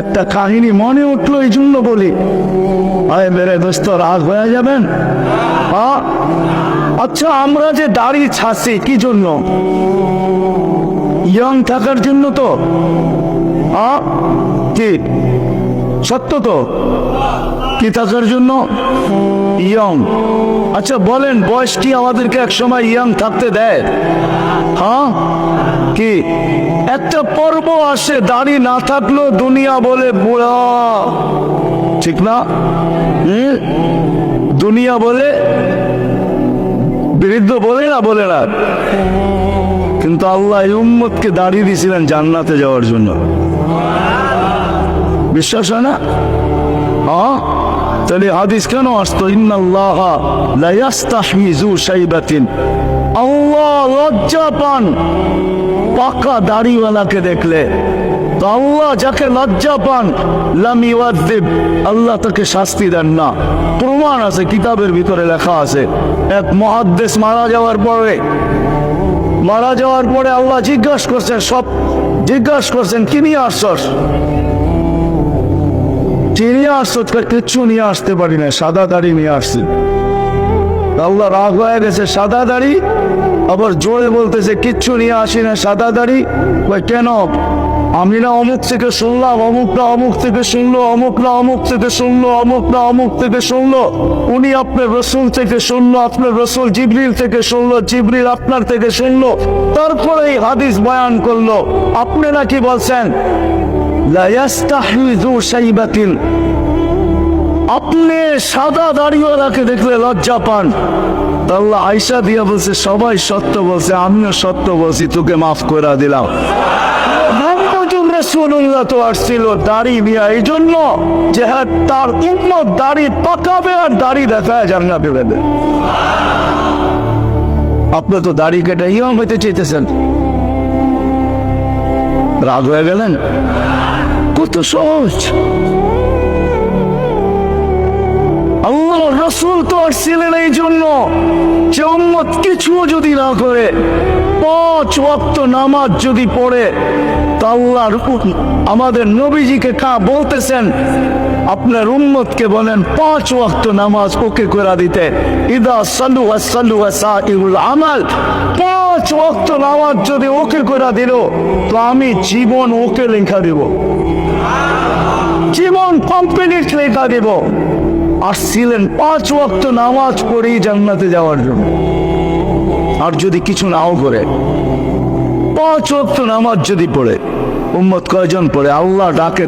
একটা কাহিনী মনে উঠলো, এই জন্য বলি। আরে মেরে দোস্ত, রাগ হয়ে যাবেন? আচ্ছা, আমরা যে দাড়ি ছাড়ছি কি জন্য? ইয়ং থাকার জন্য তো? কি সত্য তো? কি থাকার জন্য? ইয়ং। আচ্ছা বলেন, বয়স কি আমাদেরকে এক সময় ইয়ং থাকতে দেয়? কি একটা পর্ব আসে, দাড়ি না থাকলো দুনিয়া বলে বুড়া, ঠিক না? দুনিয়া বলে বৃদ্ধ, বলে না? বলে না? কিন্তু আল্লাহ উম্মতকে দাড়ি দিয়েছিলেন জান্নাতে যাওয়ার জন্য। বিশ্বাস হয় না? তাহলে হাদিস কেন আসতো? ইন্নাল্লাহ লা ইস্তাহি যু শাইবাতিন, আল্লাহ লজ্জা পান পাকা দাড়িওয়ালাকে দেখলে। তো আল্লাহ যাকে লজ্জা পান লাম ইউআযিব, আল্লাহ তাকে শাস্তি দেন না। প্রমাণ আছে, কিতাবের ভিতরে লেখা আছে। এক মুহাদ্দিস মারা যাওয়ার পরে আল্লাহ জিজ্ঞাসা করছেন কি নিয়ে আসছস? কিচ্ছু নিয়ে আসতে পারি না, সাদা দাড়ি নিয়ে আসছি। আল্লাহ রাগ হয়ে গেছে, সাদা দাড়ি? আবার জোরে বলতেছে কিচ্ছু নিয়ে আসি না, সাদা দাড়ি। কেন? আমি না অমুক থেকে শুনলাম, অমুক না অমুক থেকে শুনলো, অমুক না অমুক থেকে শুনলো, অমুক না অমুক থেকে শুনলো, উনি আপনার রসুল থেকে শুনলো, আপনার রসুল জিবরিল থেকে শুনলো, জিবরিল আপনার থেকে শুনলো, তারপরে এই হাদিস বয়ান করলো। আপনি নাকি বলছেন লা ইস্তাহি যু শাইবাতিন, আপনি সাদা দাড়িওয়ালাকে দেখলে লজ্জা পান। আল্লাহ আয়েশা দিয়া বলছে, সবাই সত্য বলছে, আমিও সত্য বলছি, তোকে মাফ করে দিলাম। রাসূলুল্লাহ তো আসছিল দাড়ি নিয়ে, এই জন্য যে তার উম্মত দাড়ি পাকাবে আর দাড়ি দেখায় জান্নাতে যাবে। আপনি তো দাড়ি কেটে ইমাম হইতে চাইতেছেন, রাগ হয়ে গেলেন? কত সহজ। আল্লাহ রাসূল তো আসছিলেন এই জন্য যে উম্মত কিছু যদি না করে, 5 ওয়াক্ত নামাজ যদি পড়ে, তা আল্লাহর আমাদের নবীজিকে বলতেছেন আপনার উম্মতকে বলেন 5 ওয়াক্ত নামাজ ওকে করে দিতে। ইদা সাল্লু ওয়াসাল্লু ওয়াসাইউল আমাল, 5 ওয়াক্ত নামাজ যদি ওকে করে দিল, তো আমি জীবন ওকে লেখা দেব, জীবন কমপ্লিট লেখা দেব। আসছিলেন 5 ওয়াক্ত নামাজ পড়েই জান্নাতে যাওয়ার জন্য। আর যদি কিছু নাও করে, 5 ওয়াক্ত নামাজ যদি পড়ে, উম্মত কয়জন পড়ে? আল্লাহ ডাকে